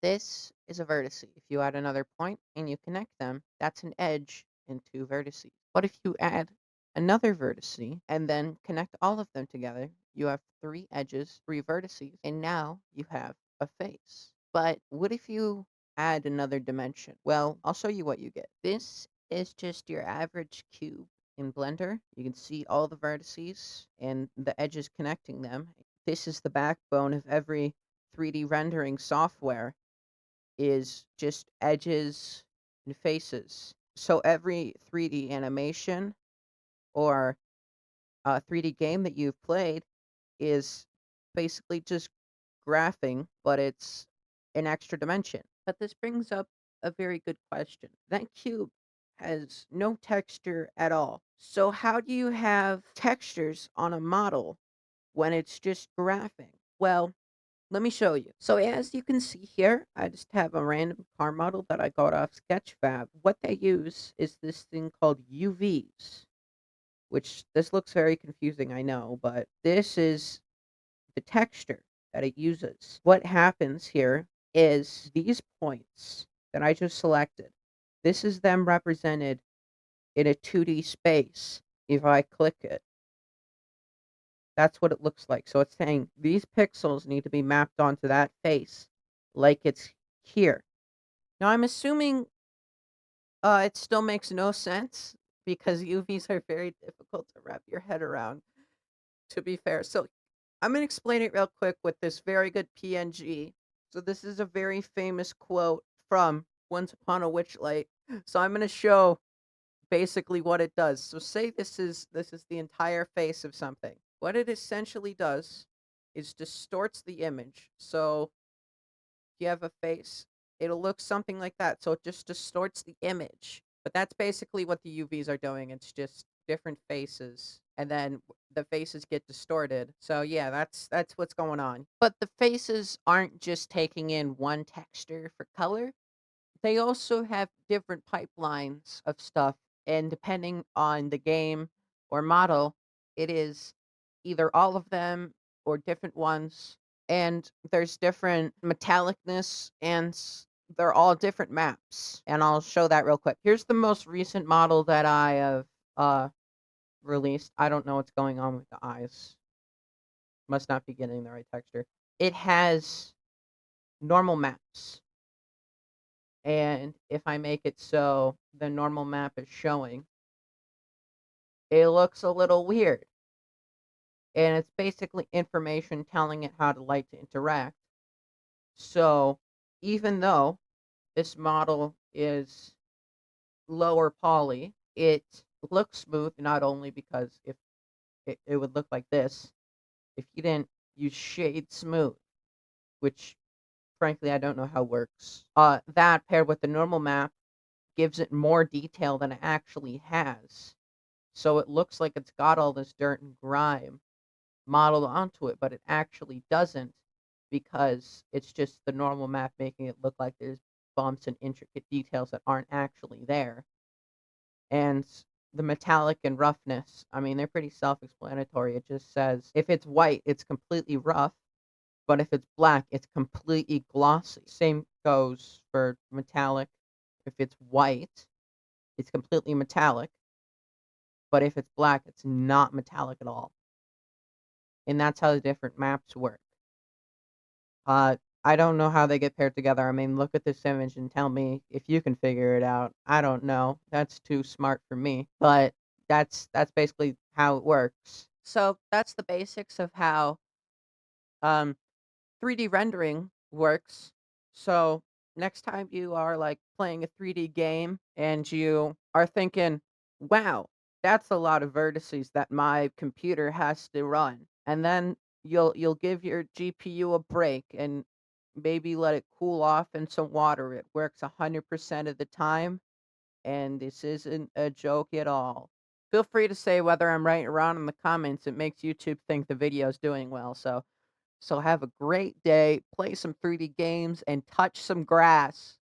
This is a vertex. If you add another point and you connect them, that's an edge and two vertices. But if you add another vertex and then connect all of them together, you have three edges, three vertices, and now you have a face. But what if you add another dimension? Well, I'll show you what you get. This is just your average cube in Blender. You can see all the vertices and the edges connecting them. This is the backbone of every 3D rendering software is just edges and faces. So every 3D animation or 3D game that you've played is basically just graphing, but it's an extra dimension. But this brings up a very good question. That cube has no texture at all. So how do you have textures on a model when it's just graphing? Well, let me show you. So as you can see here, I just have a random car model that I got off Sketchfab. What they use is this thing called UVs, which this looks very confusing, I know, but this is the texture that it uses. What happens here is these points that I just selected, this is them represented in a 2D space. If I click it, that's what it looks like. So it's saying these pixels need to be mapped onto that face like it's here. Now I'm assuming it still makes no sense because UVs are very difficult to wrap your head around, to be fair. So I'm going to explain it real quick with this very good PNG. So this is a very famous quote from Once Upon a Witchlight. So I'm going to show basically what it does. So say this is the entire face of something. What it essentially does is distorts the image. So you have a face, it'll look something like that. So it just distorts the image. But that's basically what the UVs are doing. It's just different faces. And then the faces get distorted. So yeah, that's what's going on. But the faces aren't just taking in one texture for color. They also have different pipelines of stuff, and depending on the game or model, it is either all of them or different ones, and there's different metallicness, and they're all different maps, and I'll show that real quick. Here's the most recent model that I have uh, released. I don't know what's going on with the eyes. Must not be getting the right texture. It has normal maps. And if I make it so the normal map is showing, it looks a little weird. And it's basically information telling it how to like to interact. So even though this model is lower poly, it looks smooth, not only because if it would look like this if you didn't use shade smooth, which frankly I don't know how works. That paired with the normal map gives it more detail than it actually has. So it looks like it's got all this dirt and grime modeled onto it, but it actually doesn't because it's just the normal map making it look like there's bumps and intricate details that aren't actually there. And the metallic and roughness, I mean, they're pretty self-explanatory. It just says if it's white, it's completely rough, but if it's black, it's completely glossy. Same goes for metallic. If it's white, it's completely metallic, but if it's black, it's not metallic at all. And that's how the different maps work. Uh, I don't know how they get paired together. I mean, look at this image and tell me if you can figure it out. I don't know. That's too smart for me. But that's basically how it works. So that's the basics of how um 3D rendering works. So next time you are like playing a 3D game and you are thinking, wow, that's a lot of vertices that my computer has to run. And then you'll give your GPU a break and maybe let it cool off in some water. It works 100% of the time. And this isn't a joke at all. Feel free to say whether I'm right or wrong in the comments. It makes YouTube think the video is doing well. So have a great day, play some 3D games, and touch some grass.